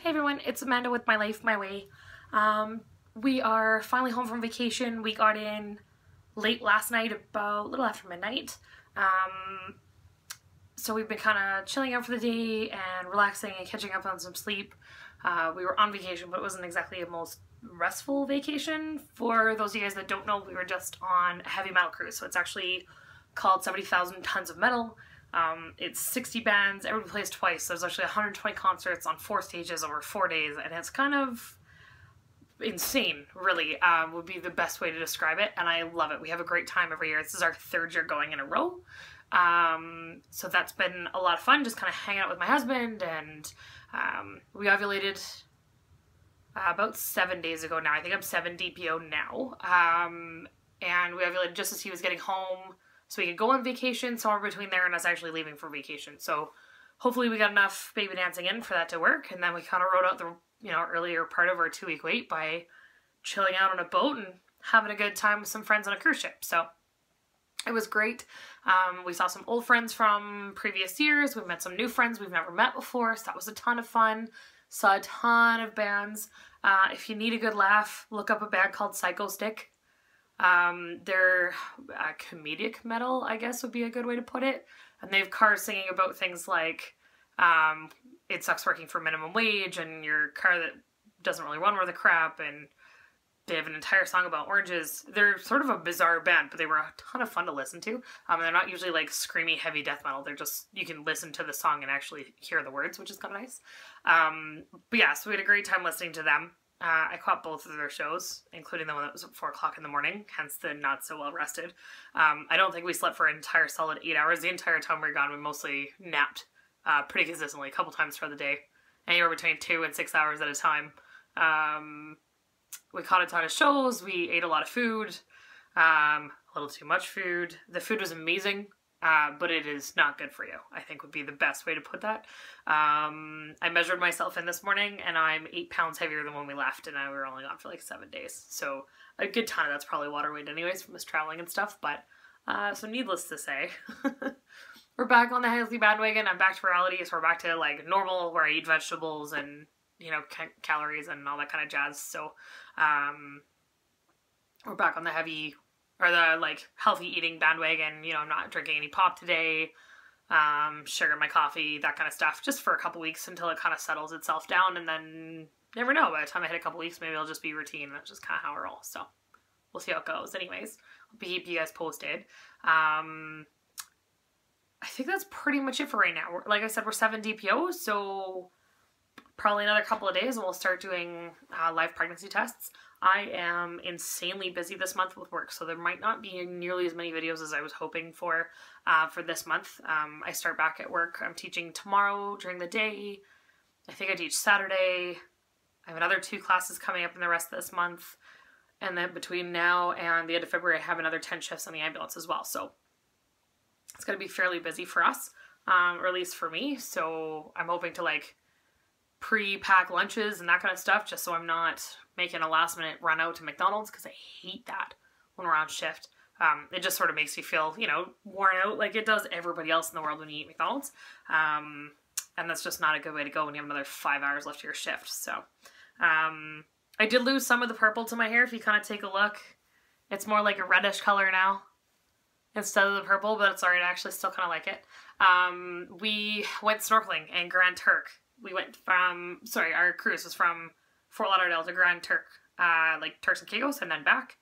Hey everyone, it's Amanda with My Life, My Way. We are finally home from vacation. We got in late last night, about a little after midnight. So we've been kind of chilling out for the day and relaxing and catching up on some sleep. We were on vacation, but it wasn't exactly a most restful vacation. For those of you guys that don't know, we were just on a heavy metal cruise. So it's actually called 70,000 Tons of Metal. It's 60 bands, everybody plays twice. There's actually 120 concerts on 4 stages over 4 days, and it's kind of insane, really, would be the best way to describe it, and I love it. We have a great time every year. This is our 3rd year going in a row. So that's been a lot of fun, just kind of hanging out with my husband, and we ovulated about 7 days ago now. I think I'm 7 DPO now. And we ovulated just as he was getting home, so we could go on vacation somewhere between there and us actually leaving for vacation. So hopefully we got enough baby dancing in for that to work, and then we kind of rode out the earlier part of our 2-week wait by chilling out on a boat and having a good time with some friends on a cruise ship. So it was great. We saw some old friends from previous years. We met some new friends we've never met before, so that was a ton of fun. Saw a ton of bands. If you need a good laugh, look up a band called Psycho Stick. They're comedic metal, I guess would be a good way to put it. And they have cars singing about things like it sucks working for minimum wage, and your car that doesn't really run worth a crap, and they have an entire song about oranges. They're sort of a bizarre band, but they were a ton of fun to listen to. They're not usually like screamy heavy death metal. They're just, you can listen to the song and actually hear the words, which is kind of nice. But yeah, so we had a great time listening to them. I caught both of their shows, including the one that was at 4 o'clock in the morning, hence the not so well rested. I don't think we slept for an entire solid 8 hours. The entire time we were gone, we mostly napped pretty consistently, a couple times throughout the day, anywhere between 2 and 6 hours at a time. We caught a ton of shows, we ate a lot of food, a little too much food. The food was amazing. But it is not good for you, I think would be the best way to put that. I measured myself in this morning, and I'm 8 pounds heavier than when we left, and we were only gone for like 7 days. So a good ton of that's probably water weight anyways from us traveling and stuff, but so needless to say, we're back on the healthy bandwagon. I'm back to reality, so we're back to like normal, where I eat vegetables and, calories and all that kind of jazz. So we're back on the heavy, or the like healthy eating bandwagon. I'm not drinking any pop today, sugar in my coffee, that kind of stuff, just for a couple weeks until it kind of settles itself down, and then never know, by the time I hit a couple weeks, maybe it'll just be routine. That's just kind of how I roll. So we'll see how it goes. Anyways, I'll keep you guys posted. I think that's pretty much it for right now. Like I said, we're 7 DPO, so probably another couple of days and we'll start doing live pregnancy tests. I am insanely busy this month with work, so there might not be nearly as many videos as I was hoping for this month. I start back at work. I'm teaching tomorrow during the day. I think I teach Saturday. I have another 2 classes coming up in the rest of this month. And then between now and the end of February, I have another 10 shifts on the ambulance as well. So it's going to be fairly busy for us, or at least for me. So I'm hoping to like pre-pack lunches and that kind of stuff, just so I'm not making a last minute run out to McDonald's, because I hate that when we're on shift. It just sort of makes you feel, worn out like it does everybody else in the world when you eat McDonald's. And that's just not a good way to go when you have another 5 hours left of your shift. So I did lose some of the purple to my hair. If you kind of take a look, it's more like a reddish color now instead of the purple, but it's alright. I actually still kind of like it. We went snorkeling in Grand Turk. We went from, our cruise was from Fort Lauderdale to Grand Turk, like Turks and Caicos, and then back.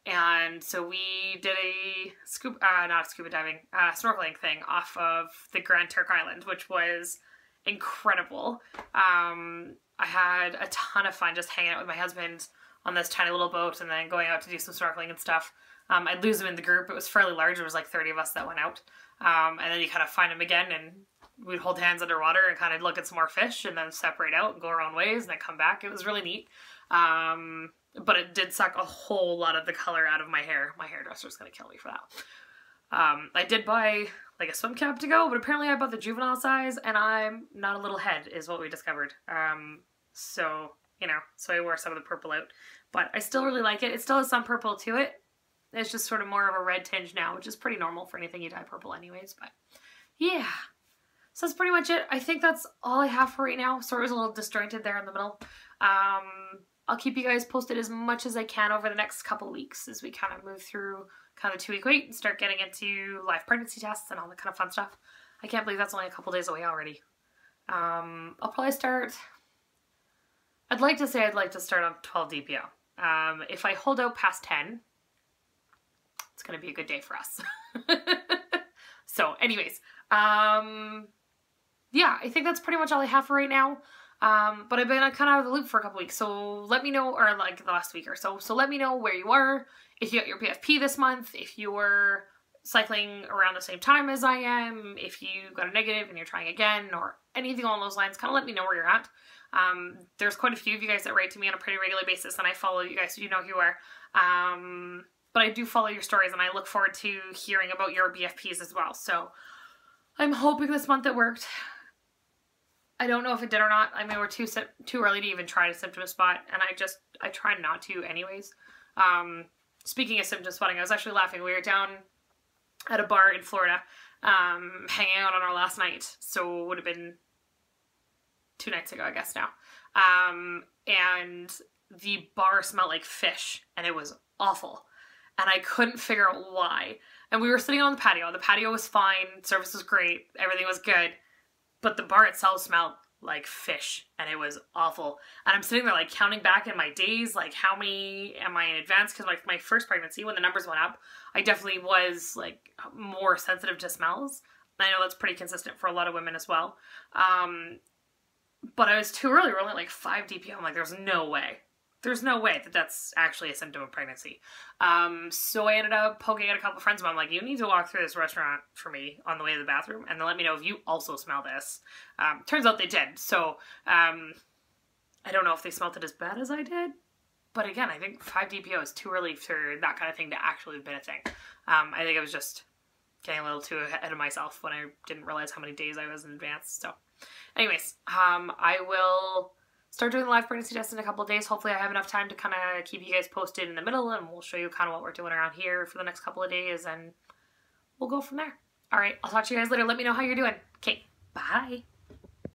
And so we did a snorkeling thing off of the Grand Turk Island, which was incredible. I had a ton of fun just hanging out with my husband on this tiny little boat and then going out to do some snorkeling and stuff. I'd lose him in the group. It was fairly large. There was like 30 of us that went out. And then you kind of find him again, and we'd hold hands underwater and kind of look at some more fish and then separate out and go our own ways and then come back. It was really neat. But it did suck a whole lot of the color out of my hair. My hairdresser's going to kill me for that. I did buy like a swim cap to go, but apparently I bought the juvenile size, and I'm not a little head is what we discovered. So I wore some of the purple out, but I still really like it. It still has some purple to it. It's just sort of more of a red tinge now, which is pretty normal for anything you dye purple anyways, but yeah. So that's pretty much it. I think that's all I have for right now. Sorry, I was a little disjointed there in the middle. I'll keep you guys posted as much as I can over the next couple of weeks as we kind of move through kind of 2-week wait and start getting into live pregnancy tests and all that kind of fun stuff. I can't believe that's only a couple days away already. I'll probably start... I'd like to say I'd like to start on 12 DPO. If I hold out past 10, it's going to be a good day for us. So anyways, yeah, I think that's pretty much all I have for right now. But I've been kind of out of the loop for a couple weeks, so let me know, or like the last week or so. So let me know where you are, if you got your PFP this month, if you were cycling around the same time as I am, if you got a negative and you're trying again, or anything along those lines. Kind of let me know where you're at. There's quite a few of you guys that write to me on a pretty regular basis, and I follow you guys, so you know who you are. But I do follow your stories, and I look forward to hearing about your BFPs as well. So I'm hoping this month it worked. I don't know if it did or not. I mean, we're too early to even try to symptom spot, and I try not to anyways. Speaking of symptom spotting, I was actually laughing. We were down at a bar in Florida, hanging out on our last night. So it would have been 2 nights ago, I guess now. And the bar smelled like fish, and it was awful. And I couldn't figure out why. And we were sitting on the patio. The patio was fine. Service was great. Everything was good. But the bar itself smelled like fish, and it was awful. And I'm sitting there like counting back in my days, like how many am I in advance? Because like my first pregnancy, when the numbers went up, I definitely was like more sensitive to smells. I know that's pretty consistent for a lot of women as well. But I was too early. We're only like 5 DPO. I'm like, there's no way. There's no way that that's actually a symptom of pregnancy. So I ended up poking at a couple of friends of mine. I'm like, you need to walk through this restaurant for me on the way to the bathroom and then let me know if you also smell this. Turns out they did. So I don't know if they smelled it as bad as I did. But again, I think 5 DPO is too early for that kind of thing to actually have been a thing. I think I was just getting a little too ahead of myself when I didn't realize how many days I was in advance. So anyways, I will start doing the live pregnancy test in a couple of days. Hopefully I have enough time to kind of keep you guys posted in the middle, and we'll show you kind of what we're doing around here for the next couple of days, and we'll go from there. All right, I'll talk to you guys later. Let me know how you're doing. Okay, bye.